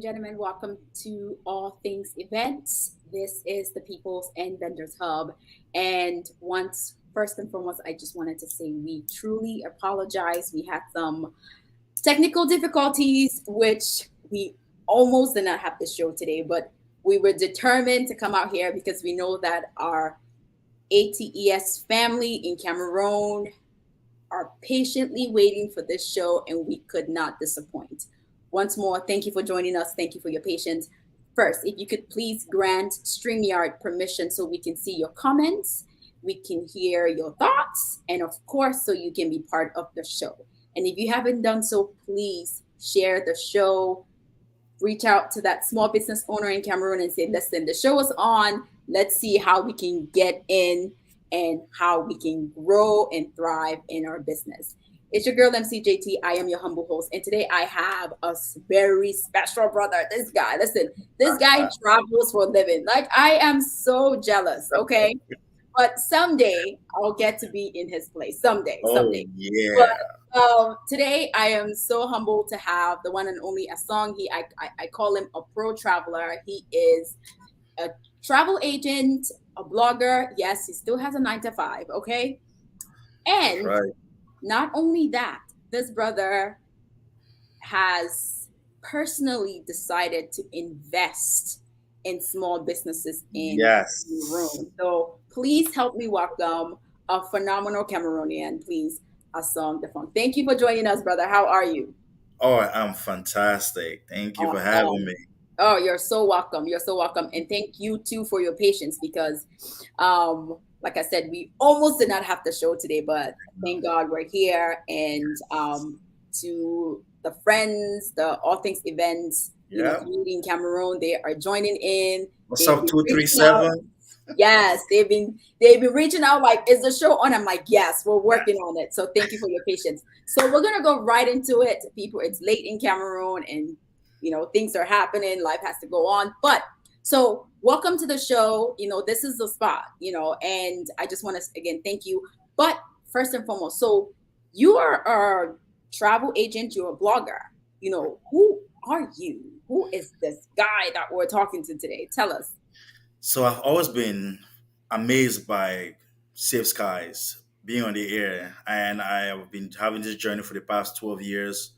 gentlemen, welcome to All Things Events. This is the People's and Vendors Hub. And first and foremost, I just wanted to say we truly apologize. We had some technical difficulties, which we almost did not have the show today, but we were determined to come out here because we know that our ATES family in Cameroon are patiently waiting for this show, and we could not disappoint. Once more, thank you for joining us. Thank you for your patience. First, if you could please grant StreamYard permission so we can see your comments, we can hear your thoughts, and of course, so you can be part of the show. And if you haven't done so, please share the show. Reach out to that small business owner in Cameroon and say, listen, the show is on. Let's see how we can get in and how we can grow and thrive in our business. It's your girl, MCJT. I am your humble host. And today I have a very special brother. This guy, listen, this guy travels for a living. Like, I am so jealous, okay? But someday I'll get to be in his place. Someday. Yeah. But today I am so humbled to have the one and only Asong. I call him a pro traveler. He is a travel agent, a blogger. Yes, he still has a 9 to 5. Okay, That's and right. not only that, this brother has personally decided to invest in small businesses in Yes. Cameroon. So please help me welcome a phenomenal Cameroonian, please, Asong Defong. Thank you for joining us, brother. How are you? Oh, I'm fantastic. Thank you for having Awesome. me. Oh, you're so welcome. You're so welcome. And thank you too for your patience because like I said, we almost did not have the show today, but thank God we're here. And to the friends, the All Things events, Yeah. community in Cameroon, they are joining in. What's They've up, been reaching out. 237? Yes, they've been reaching out like, is the show on? I'm like, yes, we're working on it. So thank you for your patience. So we're gonna go right into it. People, it's late in Cameroon and things are happening, life has to go on. But so welcome to the show. This is the spot, and I just want to again thank you. But first and foremost, so you are a travel agent, you're a blogger. Who are you? Who is this guy that we're talking to today? Tell us. So I've always been amazed by safe skies, being on the air, and I have been having this journey for the past 12 years.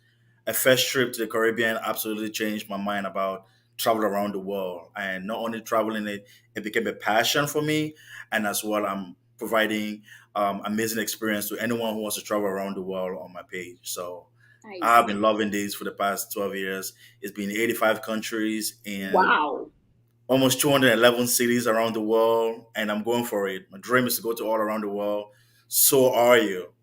A first trip to the Caribbean absolutely changed my mind about travel around the world, and not only traveling it became a passion for me, and as well I'm providing amazing experience to anyone who wants to travel around the world on my page. So Nice. I've been loving this for the past 12 years. It's been 85 countries and Wow. almost 211 cities around the world, and I'm going for it. My dream is to go to all around the world. So are you?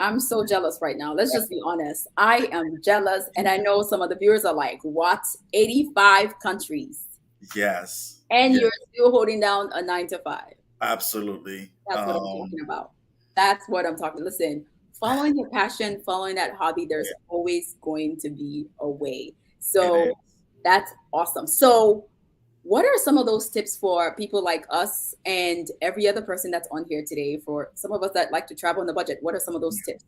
I'm so jealous right now. Let's just be honest. I am jealous. And I know some of the viewers are like, what? 85 countries. Yes, And yes, you're still holding down a 9 to 5. absolutely. That's what I'm talking about. That's what I'm talking. Listen, following your passion, following that hobby, there's always going to be a way. It So is. that's awesome. So, what are some of those tips for people like us and every other person that's on here today? For some of us that like to travel on the budget, what are some of those tips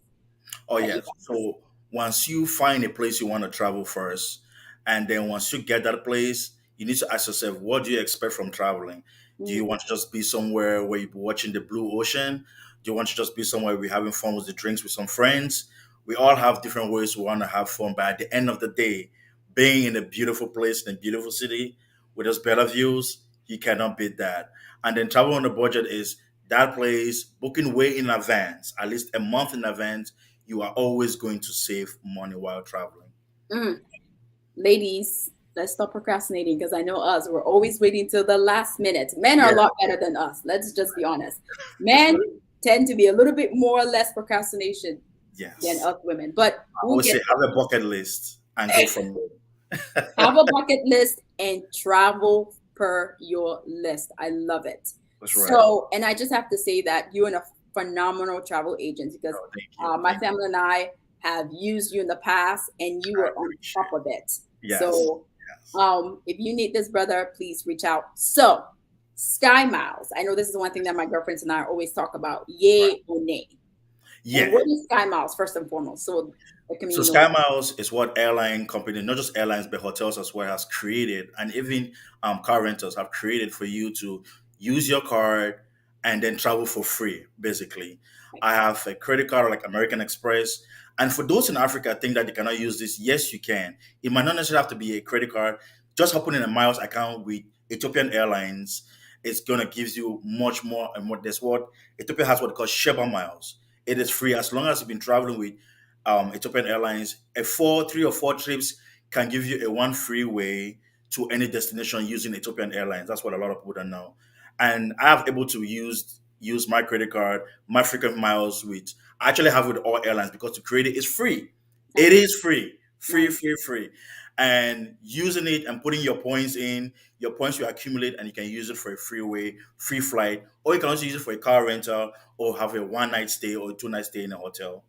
Oh that you yes. So once you find a place you want to travel first, and then once you get that place, you need to ask yourself, what do you expect from traveling? Do got? you want to just be somewhere where you're watching the blue ocean? Do you want to just be somewhere we're having fun with the drinks with some friends? We all have different ways we want to have fun, but at the end of the day, being in a beautiful place in a beautiful city with those better views, you cannot beat that. And then travel on a budget is that place booking way in advance, at least a month in advance. You are always going to save money while traveling. Mm. Ladies, let's stop procrastinating because I know us, we're always waiting till the last minute. Men are a Yeah, lot better than us. Let's just be honest. that's Men right. tend to be a little bit more or less procrastination than Yes. us women, but I we'll always get say have a bucket list and go from there. have a bucket list and travel per your list. I love it. That's right. So, and I just have to say that you're a phenomenal travel agent because Oh, thank you. my Thank you. family and I have used you in the past and you I were on top appreciate of it. it. Yes. So, Yes. if you need this, brother, please reach out. So, Sky Miles. I know this is one thing that my girlfriends and I always talk about. Right. Yay or nay? And Yeah. what is Sky Miles first and foremost? So the So community knows. Sky Miles is what airline company, not just airlines but hotels as well, has created, and even car rentals have created for you to use your card and then travel for free. Basically, I have a credit card like American Express, and for those in Africa think that they cannot use this, yes, you can. It might not necessarily have to be a credit card. Just opening a miles account with Ethiopian Airlines is gonna give you much more and more. That's what Ethiopia has what they call Sheba Miles. It is free as long as you've been traveling with Ethiopian Airlines. Three or four trips can give you a one free way to any destination using Ethiopian Airlines. That's what a lot of people don't know. And I have able to use my credit card, my frequent miles with. I actually have with all airlines because to create it is free. It Nice, is free, free, nice. free, free. And using it and putting your points in, your points will accumulate and you can use it for a free way, free flight, or you can also use it for a car rental or have a one night stay or a two-night stay in a hotel.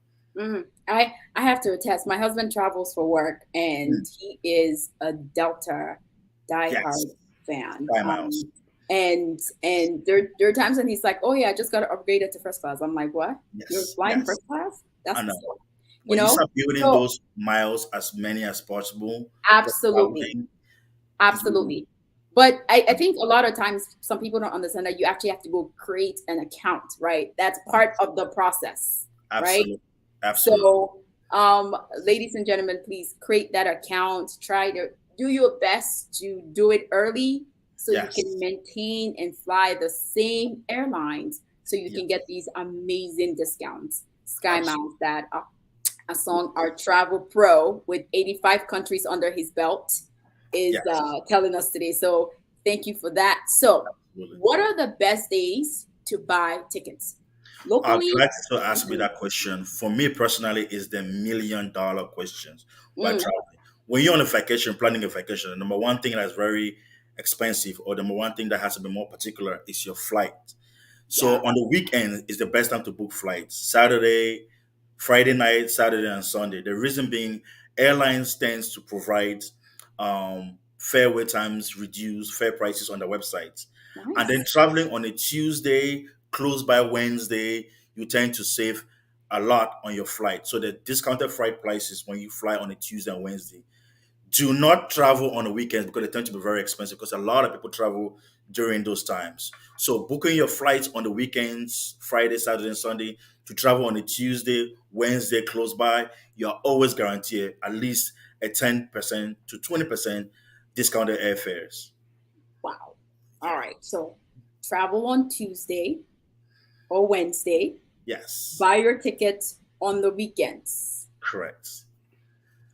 I have to attest. My husband travels for work, and Mm. he is a Delta Yes, diehard fan. Sky Miles. And there are times when he's like, "Oh yeah, I just got to upgrade it to first class." I'm like, "What? You're Yes, flying yes. first class? That's I the know. stuff." You When you know? start building So those miles as many as possible for absolutely, traveling, you absolutely. But I think a lot of times some people don't understand that you actually have to go create an account, right? That's part of the process, right? absolutely, absolutely, So, ladies and gentlemen, please create that account. Try to do your best to do it early so you can yes, maintain and fly the same airlines so you can yes, get these amazing discounts. Sky absolutely, Miles that Asong, our travel pro with 85 countries under his belt, is yes, telling us today. So, thank you for that. So, absolutely. what are the best days to buy tickets? I'm Locally? glad to ask me Mhm. that question. For me personally, is the $1 million questions while Mm, traveling. When you're on a vacation, planning a vacation, the number one thing that's very expensive, or the number one thing that has to be more particular, is your flight. So yeah. on the weekend is the best time to book flights. Saturday, Friday night, Saturday and Sunday. The reason being, airlines tends to provide fair wait times, reduced fair prices on their websites. And then Nice. traveling on a Tuesday, close by Wednesday, you tend to save a lot on your flight. So the discounted flight prices when you fly on a Tuesday and Wednesday. Do not travel on the weekends because they tend to be very expensive because a lot of people travel during those times. So booking your flights on the weekends, Friday, Saturday, and Sunday, to travel on a Tuesday, Wednesday close by, you're always guaranteed at least a 10% to 20% discounted airfares. Wow. Yeah. All right. So travel on Tuesday or Wednesday. Yes. Buy your tickets on the weekends. Correct.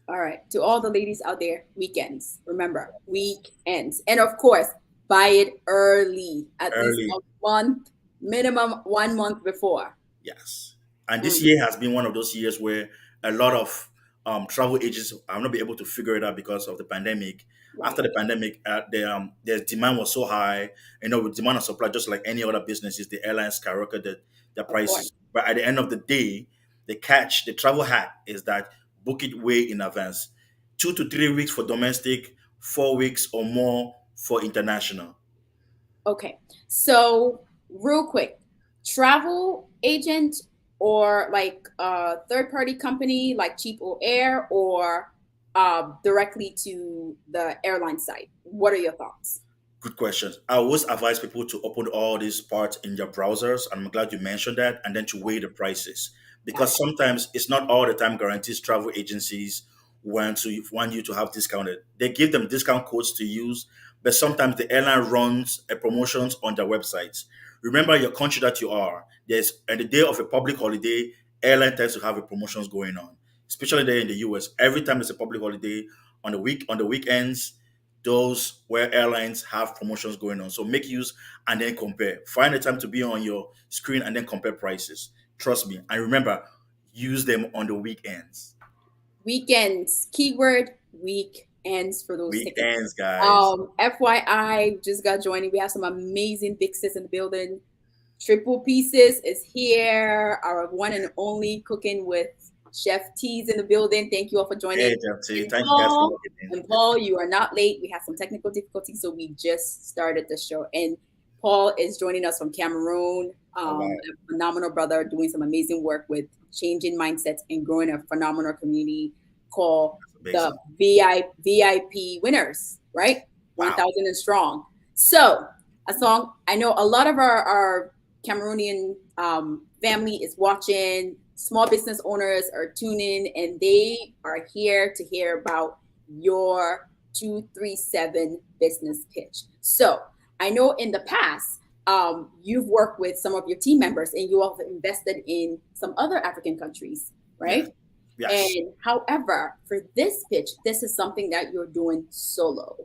All right. To all the ladies out there, weekends. Remember, weekends. And of course, buy it early, at least Early. a month, minimum 1 month before. Yes. And this Mm, year has been one of those years where a lot of travel agents have not been able to figure it out because of the pandemic. After right. the pandemic, the demand was so high. With demand and supply, just like any other businesses, the airlines skyrocketed their Of course. prices. But at the end of the day, the travel hack is that book it way in advance. 2 to 3 weeks for domestic, 4 weeks or more for international. Okay. So, real quick, travel agent or like a third party company like Cheap or Air or directly to the airline site. What are your thoughts? Good questions. I always advise people to open all these parts in your browsers, and I'm glad you mentioned that, and then to weigh the prices Got because it. sometimes it's not all the time guarantees travel agencies want you to have discounted. They give them discount codes to use, but sometimes the airline runs a promotions on their websites. Remember your country that you are. There's on the day of a public holiday, airline tends to have a promotions going on, especially there in the US. Every time there's a public holiday on the weekends those where airlines have promotions going on. So make use and then compare. Find a time to be on your screen and then compare prices. Trust me. And remember, use them on the weekends. Weekends, keyword weekends for those tickets. Weekends, guys. FYI, just got joining. We have some amazing big sis in the building. Triple Pieces is here. Our one and only cooking with Chef T's in the building. Thank you all for Hey, joining. Jeff. And Thank you guys for Paul, looking in. and Paul, you are not late. We had some technical difficulties, so we just started the show. And Paul is joining us from Cameroon. All right. A phenomenal brother doing some amazing work with changing mindsets and growing a phenomenal community called That's the amazing. VIP winners, right? Wow. 1,000 and strong. So, a song, I know a lot of our Cameroonian family is watching, small business owners are tuning, and they are here to hear about your 237 business pitch. So, I know in the past, you've worked with some of your team members and you all have invested in some other African countries, Yes. right? Yes. And however, for this pitch, this is something that you're doing solo.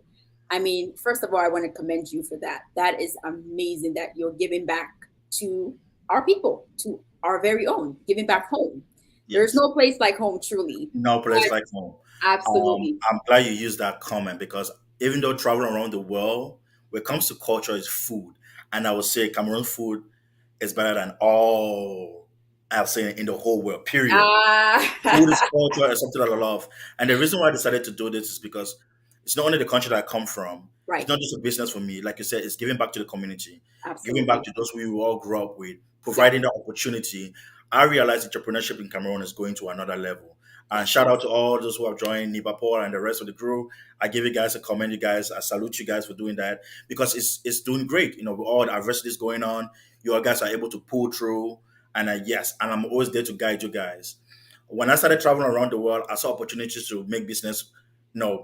I mean, first of all, I want to commend you for that. That is amazing that you're giving back to our people, to our very own, giving back home. There's Yes. no place like home, truly. No place But like home. absolutely. I'm glad you used that comment because even though traveling around the world, when it comes to culture, is food, and I would say Cameroon food is better than all I've seen in the whole world. Period. Food is Ah, culture is something that I love. And the reason why I decided to do this is because it's not only the country that I come from, it's right. not just a business for me. Like you said, it's giving back to the community, giving back Absolutely. to those we all grew up with, Yes. providing the opportunity. I realize entrepreneurship in Cameroon is going to another level. And Yes. shout out to all those who have joined Nipa Paul and the rest of the crew. I give you guys a comment, you guys. I salute you guys for doing that because it's doing great. You know, with all the adversities going on, you guys are able to pull through. And yes, and I'm always there to guide you guys. When I started traveling around the world, I saw opportunities to make business,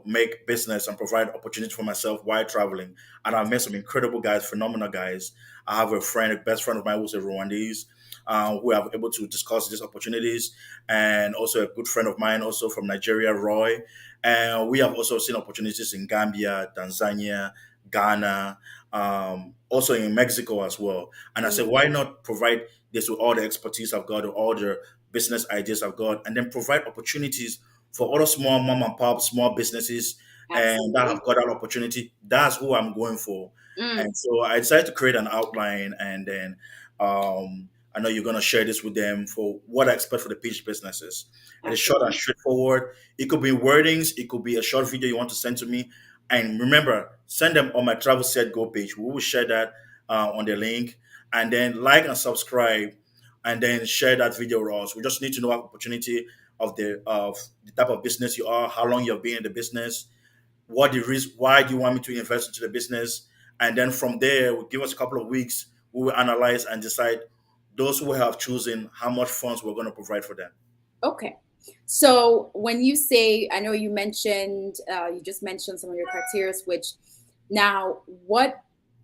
make business and provide opportunity for myself while traveling. And I've met some incredible guys, phenomenal guys. I have a friend, a best friend of mine who's a Rwandese, who are able to discuss these opportunities, and also a good friend of mine, also from Nigeria, Roy. And we have also seen opportunities in Gambia, Tanzania, Ghana, also in Mexico as well. And I said, Mm, why not provide this with all the expertise I've got, all the business ideas I've got, and then provide opportunities for other small mom and pop small businesses and that absolutely. have got that opportunity. That's who I'm going for. Mm, And so I decided to create an outline, and then I know you're going to share this with them for what I expect for the pitch businesses. It is short and absolutely. straightforward. It could be wordings, it could be a short video you want to send to me. And remember, send them on my Travel Set Go page. We will share that on the link. And then like and subscribe, and then share that video with us. We just need to know our opportunity of the type of business you are, how long you've been in the business, what the risk, why do you want me to invest into the business, and then from there, give us a couple of weeks. We will analyze and decide those who have chosen how much funds we're going to provide for them. Okay. So when you say, I know you mentioned, you just mentioned some of your criteria, which now, what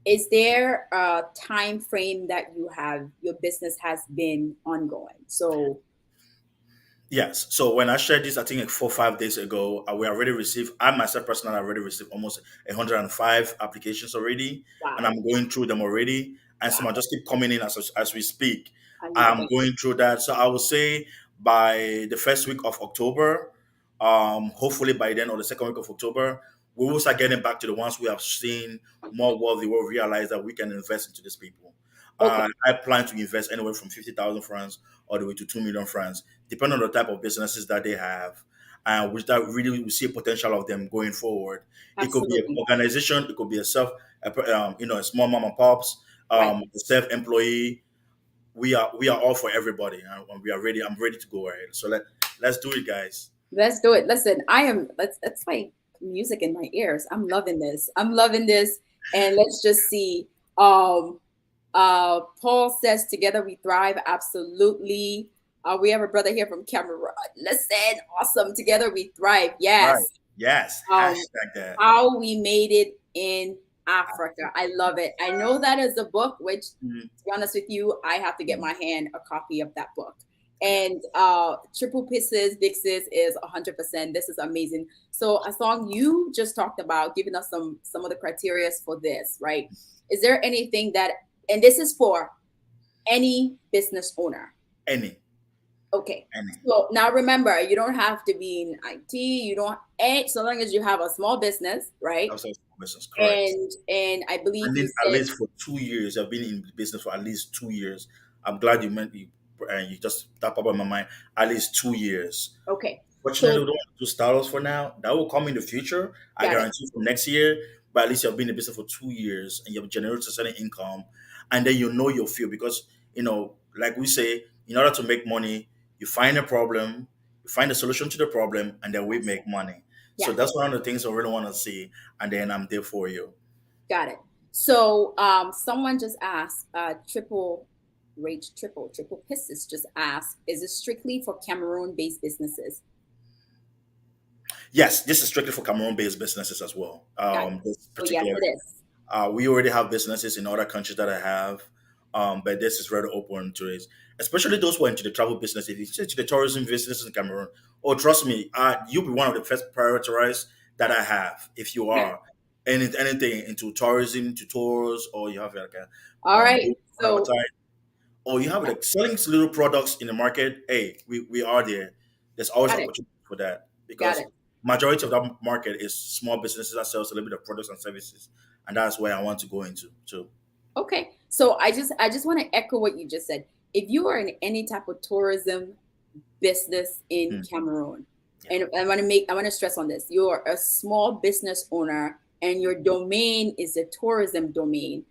is there a time frame that you have, your business has been ongoing? So, Yes. So when I shared this, I think like 4 or 5 days ago, we already received. I myself personally already received almost 105 applications already, and wow, I'm going through them already. And some wow, just keep coming in as we speak. I love I'm it. going through that. So I would say by the first week of October, hopefully by then or the second week of October, we will start getting back to the ones we have seen more worthy. We'll realize that we can invest into these people. Okay, I plan to invest anywhere from 50,000 francs all the way to 2 million francs depending on the type of businesses that they have, and which that really we see a potential of them going forward. It could be an absolutely. organization, it could be a small mom and pops, Right. a self-employee. We are all for everybody, and we are ready. I'm ready to go ahead. So let's do it, guys. Let's do it. Listen, I am, that's like music in my ears. I'm loving this. I'm loving this. And let's just see. Paul says, "Together we thrive." Absolutely. We have a brother here from Cameroon. Listen, awesome. Together we thrive. Right? Yes. Yes. Um, Hashtag that. how we made it in Africa. I love it. I know that is a book, which, Mhm. to be honest with you, I have to get my hand a copy of that book. Yeah. And Triple Pisses, Vixes is 100%. This is amazing. So, a song you just talked about, giving us some of the criteria for this, right? Is there anything that, and this is for any business owner? Any, Okay. any. So now remember, you don't have to be in IT. You don't, so long as you have a small business, right? That's also business, correct. And I believe And you then at said, least for 2 years, I've been in business for at least 2 years. I'm glad you meant you, and you just tap up on my mind. At least 2 years. okay. Fortunately, So we don't want to do startups for now. That will come in the future. I got it. guarantee from next year. but at least you've been in the business for 2 years and you've generated a certain income, and then you know your field because like we say, in order to make money, you find a problem, you find a solution to the problem, and then we Yes. make money. So Yes. that's one of the things I really want to see, and then I'm there for you. Got it. So someone just asked, triple pisses just asked, is it strictly for Cameroon-based businesses? Yes, this is strictly for Cameroon-based businesses as well. Got it. This So yes, particular it is. We already have businesses in other countries that I have, but this is very open to it, especially those who are into the travel business. If you say to the tourism business in Cameroon, oh, trust me, you'll be one of the first prioritized that I have. If you Okay. are anything into tourism, to tours, or you have like a All right. book So advertise, or you have like selling little products in the market, hey, we are there. There's always got it. opportunity for that Got because it. majority of that market is small businesses that sells a little bit of products and services, and that's where I want to go into too. Okay. So I just want to echo what you just said. If you are in any type of tourism business in Hmm. Cameroon, Yeah, and I want to stress on this. You're a small business owner and your domain is a tourism domain.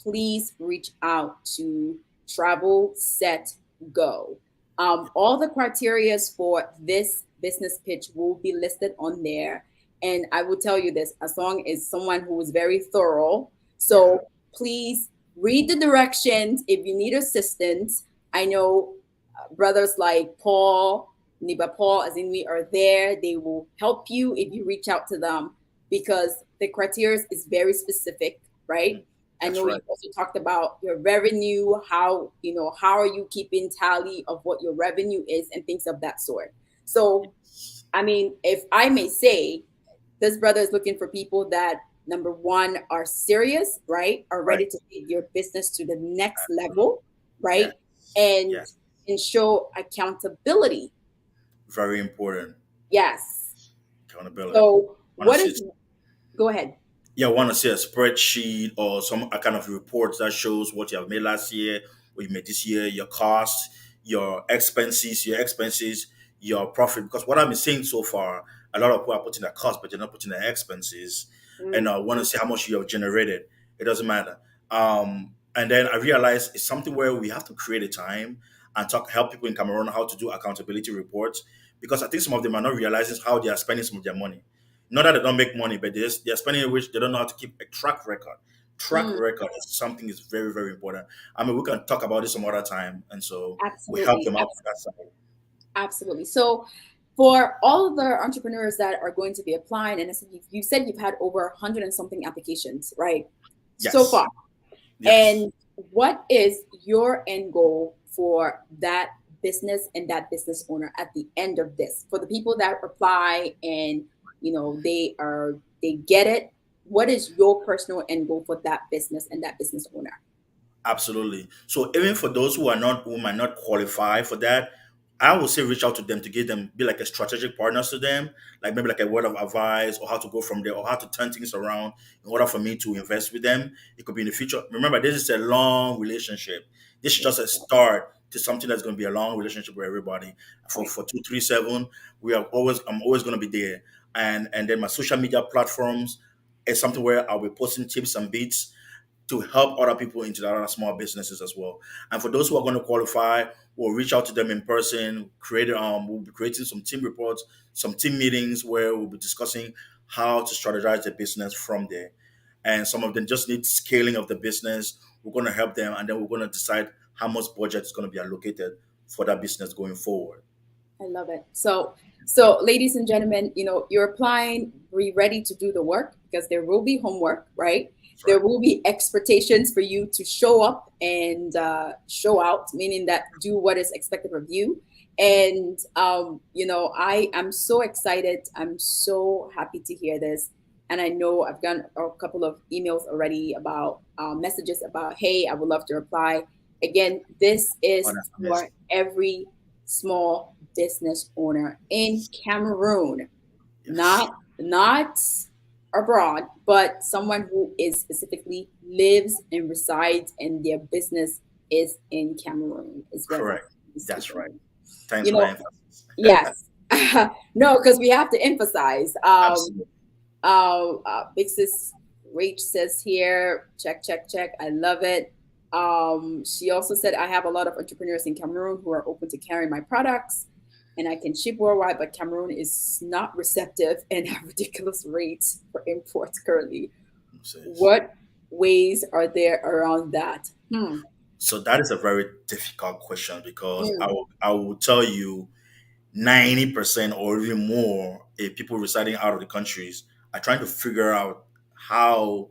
Please reach out to Travel Set Go. All the criterias for this business pitch will be listed on there. And I will tell you this, Asong is someone who is very thorough. yeah, So please read the directions if you need assistance. I know brothers like Paul, Niba Paul, as in we are there. They will help you if you reach out to them because the criteria is very specific, hmm, right? I that's know right. you also talked about your revenue, how are you keeping tally of what your revenue is and things of that sort. So, I mean, if I may say, this brother is looking for people that number one are serious, right? Are Right. ready to take your business to the next Absolutely. level, Yes. right? And Yes. show accountability. Very important. Yes. Accountability. So Want to what see is go ahead. Yeah, want to see a spreadsheet or some a kind of report that shows what you have made last year, what you made this year, your costs, your expenses, your profit. Because what I've been seeing so far, a lot of people are putting their costs, but they're not putting their expenses. And Mm, I want to see how much you have generated. It doesn't matter. And then I realized it's something where we have to create a time and help people in Cameroon how to do accountability reports because I think some of them are not realizing how they are spending some of their money. Not that they don't make money, but they're spending it which they don't know how to keep a track record. Track mm, record is something is very, very important. I mean, we can talk about this some other time, and so we help absolutely. them out with that side. Absolutely. So, for all of the entrepreneurs that are going to be applying, and you said you've had over 100 and something applications, right? So Yes, far. yes, And what is your end goal for that business and that business owner at the end of this? For the people that apply and they get it, what is your personal end goal for that business and that business owner? absolutely. So even for those who might not qualify for that, I would say reach out to them to give them be like a strategic partners to them, like maybe like a word of advice or how to go from there or how to turn things around in order for me to invest with them. It could be in the future. Remember, this is a long relationship. This is Yeah, just a start to something that's going to be a long relationship with everybody. For right. 237, I'm always going to be there. And then my social media platforms is something where I'll be posting tips and beats to help other people into the other small businesses as well. And for those who are going to qualify, we'll reach out to them in person. We'll be creating some team reports, some team meetings where we'll be discussing how to strategize the business from there. And some of them just need scaling of the business. We're going to help them, and then we're going to decide how much budget is going to be allocated for that business going forward. I love it. So ladies and gentlemen, you're applying, be ready to do the work because there will be homework, right? That's There right. will be expectations for you to show up and show out, meaning that do what is expected of you. And I am so excited. I'm so happy to hear this. And I know I've gotten a couple of emails already about messages about, hey, I would love to apply. Again, this Oh, is that's for amazing. every small business owner in Cameroon, Yes. not abroad, but someone who is specifically lives and resides and their business is in Cameroon is what Correct. I'm That's right. speaking. Thanks You for the know, emphasis. yes. No, because we have to emphasize Absolutely. because Rach says here, check, check, check. I love it. She also said, I have a lot of entrepreneurs in Cameroon who are open to carrying my products and I can ship worldwide, but Cameroon is not receptive and have ridiculous rates for imports currently. Says. What ways are there around that? Hmm. So that is a very difficult question because Mm, I will tell you 90% or even more people residing out of the countries are trying to figure out how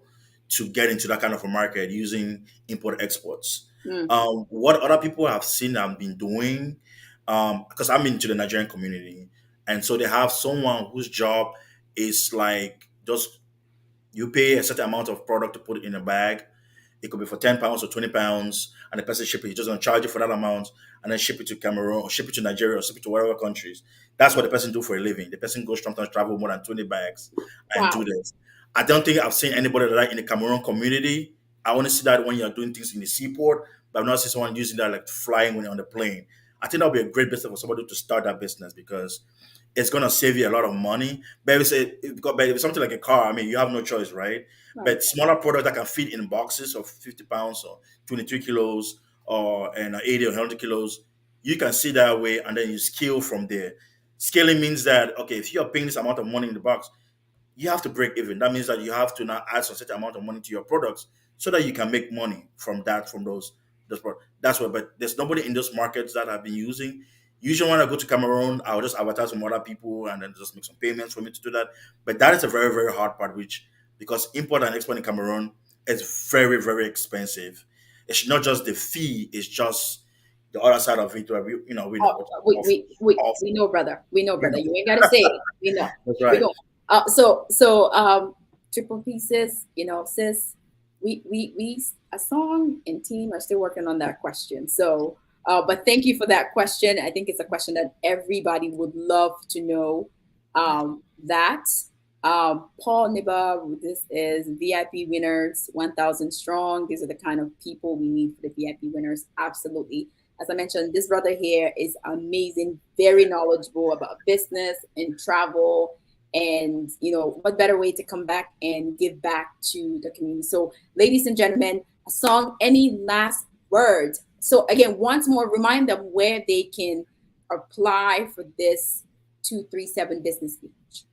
to get into that kind of a market using import exports. mm, What other people have seen and been doing, because I'm into the Nigerian community, and so they have someone whose job is like just you pay a certain amount of product to put it in a bag. It could be for £10 or £20, and the person ship it. He's just gonna charge you for that amount, and then ship it to Cameroon or ship it to Nigeria or ship it to whatever countries. That's what the person do for a living. The person goes sometimes travel more than 20 bags and do wow. this. I don't think I've seen anybody like that in the Cameroon community. I only see that when you're doing things in the seaport, but I've not seen someone using that like flying when you're on the plane. I think that would be a great business for somebody to start that business because it's gonna save you a lot of money. But if it's something like a car, I mean, you have no choice, right? Right. But smaller product that can fit in boxes of 50 pounds or 23 kilos or and 80 or 100 kilos, you can see that way and then you scale from there. Scaling means that okay, if you're paying this amount of money in the box, you have to break even. That means that you have to now add some certain amount of money to your products so that you can make money from that, from those products. That's what. But there's nobody in those markets that I've been using. Usually when I go to Cameroon, I'll just advertise from other people and then just make some payments for me to do that. But that is a very, very hard part, which because import and export in Cameroon is very, very expensive. It's not just the fee, it's just the other side of it where we know Oh, what we, off we, we, off. we know, brother. We know, You brother. know. You ain't got to say it. We know. That's We right. know. So, triple pieces, sis, a song and team are still working on that question. So, but thank you for that question. I think it's a question that everybody would love to know. Yeah. That Paul Niba, this is VIP winners, 1,000 strong. These are the kind of people we need for the VIP winners. Absolutely. As I mentioned, this brother here is amazing, very knowledgeable about business and travel. And, what better way to come back and give back to the community? So, ladies and gentlemen, a song, any last words? So, again, once more, remind them where they can apply for this 237 business speech.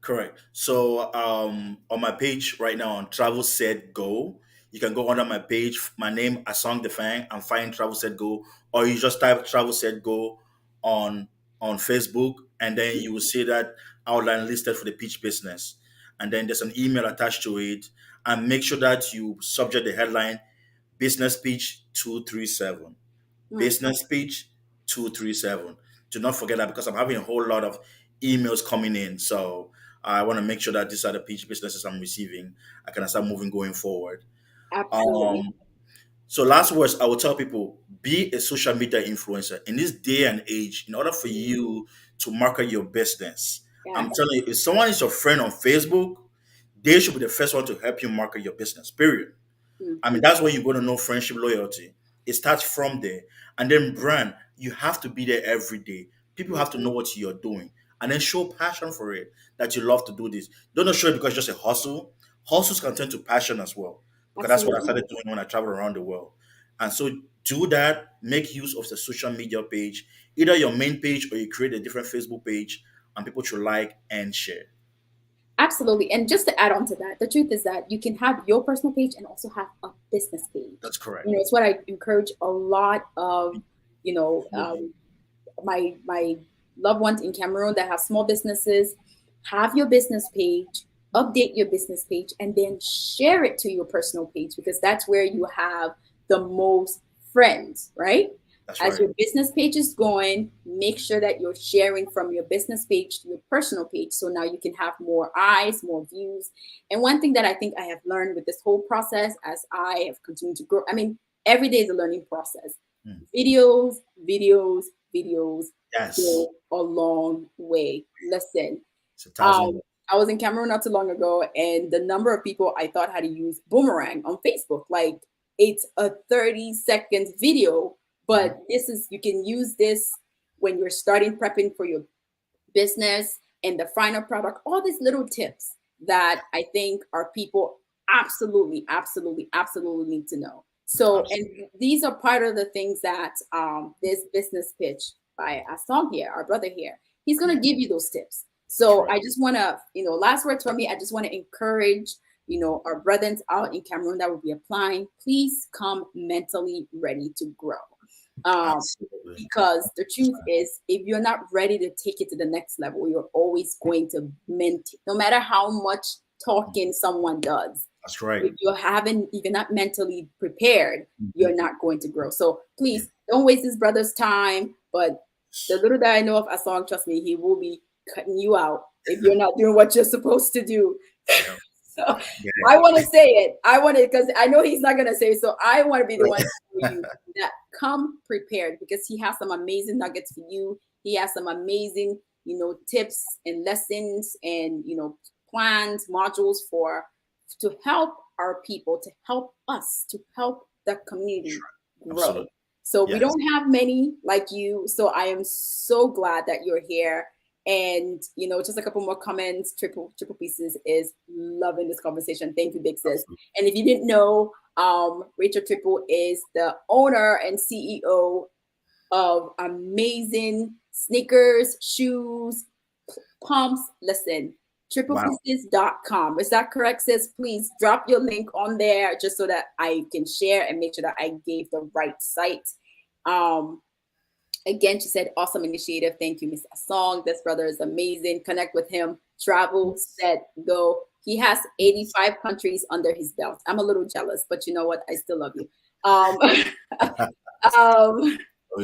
Correct. So on my page right now on Travel Set Go, you can go under my page, my name Asong the Fang, and find Travel Set Go, or you just type Travel Set Go on on Facebook, and then you will see that outline listed for the pitch business, and then there's an email attached to it, and make sure that you subject the headline Business Pitch 237. Mm, Business Pitch 237. Do not forget that because I'm having a whole lot of emails coming in. So I want to make sure that these are the pitch businesses I'm receiving. I can start moving going forward. absolutely. Um, so last words, I will tell people be a social media influencer in this day and age. In order for you to market your business, I'm Yes. telling you, if someone is your friend on Facebook, they should be the first one to help you market your business. Period. I mean, Mhm. that's where you're going to know friendship, loyalty. It starts from there. And then brand, you have to be there every day. People have to know what you're doing. And then show passion for it, that you love to do this. Don't just show it because it's just a hustle. Hustles can turn to passion as well. Because that's what I Absolutely. started doing when I travel around the world. And so do that, make use of the social media page, either your main page or you create a different Facebook page and people should like and share. Absolutely. And just to add on to that, the truth is that you can have your personal page and also have a business page. That's correct. It's what I encourage a lot of, you know, Absolutely. um, my loved ones in Cameroon that have small businesses. Have your business page, update your business page, and then share it to your personal page because that's where you have the most friends, right? That's As right. your business page is going, make sure that you're sharing from your business page to your personal page. So now you can have more eyes, more views. And one thing that I think I have learned with this whole process as I have continued to grow, I mean, every day is a learning process. Mm. Videos, videos, videos Yes. go a long way. Listen, It's 1,000. I was in Cameroon not too long ago, and the number of people I thought had to use Boomerang on Facebook, like it's a 30 seconds video, but this is you can use this when you're starting prepping for your business and the final product, all these little tips that I think are people Absolutely, absolutely, absolutely need to know. So, and Absolutely. these are part of the things that this business pitch by Asong here, our brother here, he's going Yeah, to give you those tips. that's So right. I just want to, last words from me. I just want to encourage, our brethren out in Cameroon that will be applying, please come mentally ready to grow. Um, Absolutely. because the truth is, if you're not ready to take it to the next level, you're always going to no matter how much talking someone does, That's right. if you're not mentally prepared, Mhm. you're not going to grow. So Yeah. please don't waste his brother's time. But the little that I know of Asong, trust me, he will be cutting you out if you're not doing what you're supposed to do. Yeah. So I Yeah. want to say it. I want it because I know he's not going to say it. So I want to be the one to tell you that come prepared, because he has some amazing nuggets for you. He has some amazing, tips and lessons and, plans, modules to help our people, to help us, to help the community grow. Absolutely. So we Yes. don't have many like you. So I am so glad that you're here. And just a couple more comments. Triple pieces is loving this conversation. Thank you, Big Sis. Absolutely. And if you didn't know, Rachel Triple is the owner and CEO of amazing sneakers, shoes, pumps. Listen, Wow. triplepieces.com. Is that correct, sis? Please drop your link on there just so that I can share and make sure that I gave the right site. Um, Again, she said, awesome initiative. Thank you, Miss Asong. This brother is amazing. Connect with him. Travel, Yes. set, go. He has Yes. 85 countries under his belt. I'm a little jealous, but you know what? I still love you. Um, um,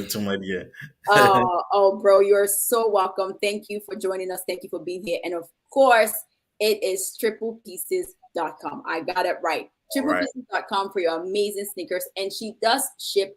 To my dear. oh, bro, you're so welcome. Thank you for joining us. Thank you for being here. And of course, it is triplepieces.com. I got it right. All right. Triplepieces.com for your amazing sneakers. And she does ship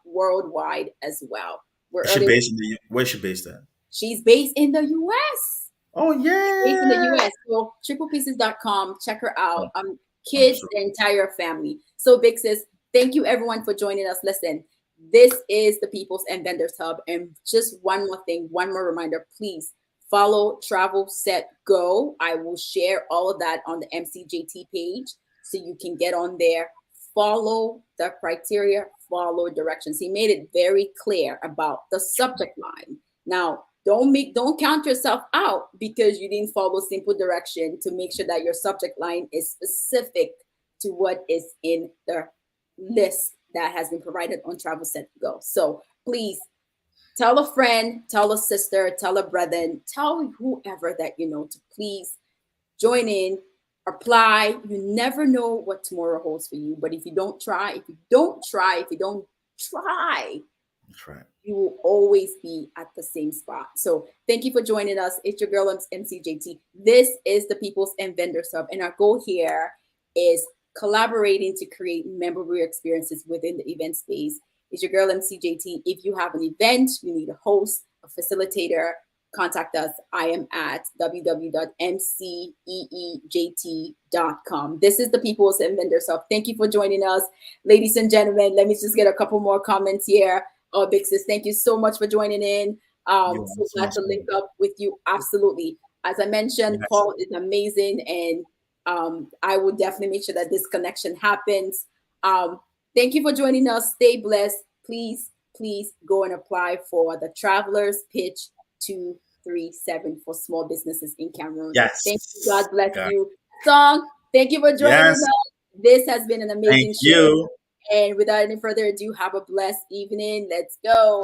worldwide as well. We're Is she early. based in the? Where's she based at? She's based in the US. Oh Based in the yeah. US. So triplepieces.com. Check her out. Oh, Kids, absolutely. the entire family. So Big Sis, thank you everyone for joining us. Listen, this is the People's and Vendors Hub. And just one more thing, one more reminder, please follow Travel Set Go. I will share all of that on the MCJT page so you can get on there. Follow the criteria, follow directions. He made it very clear about the subject line. Now, don't count yourself out because you didn't follow simple direction to make sure that your subject line is specific to what is in the list that has been provided on Travel Set Go. So please tell a friend, tell a sister, tell a brother, tell whoever that you know to please join in, apply. You never know what tomorrow holds for you. But if you don't try, That's right. you will always be at the same spot. So thank you for joining us. It's your girl MCJT. This is the People's and Vendors Hub, and our goal here is collaborating to create memorable experiences within the event space. It's your girl MCJT. If you have an event, you need a host, a facilitator, contact us. I am at www.mceejt.com. This is the People's and Vendors Hub. Thank you for joining us, ladies and gentlemen. Let me just get a couple more comments here. Oh, Big Sis, thank you so much for joining in. You are So so glad much to link more. up with you. Absolutely. As I mentioned, Yes. Paul is amazing, and I will definitely make sure that this connection happens. Um, Thank you for joining us. Stay blessed. Please, please go and apply for the Travelers Pitch 237 for small businesses in Cameroon. Thank you. God Yes. bless Yeah. you. Song, thank you for joining Yes. us. This has been an Thank amazing show. you. And without any further ado, have a blessed evening. Let's go.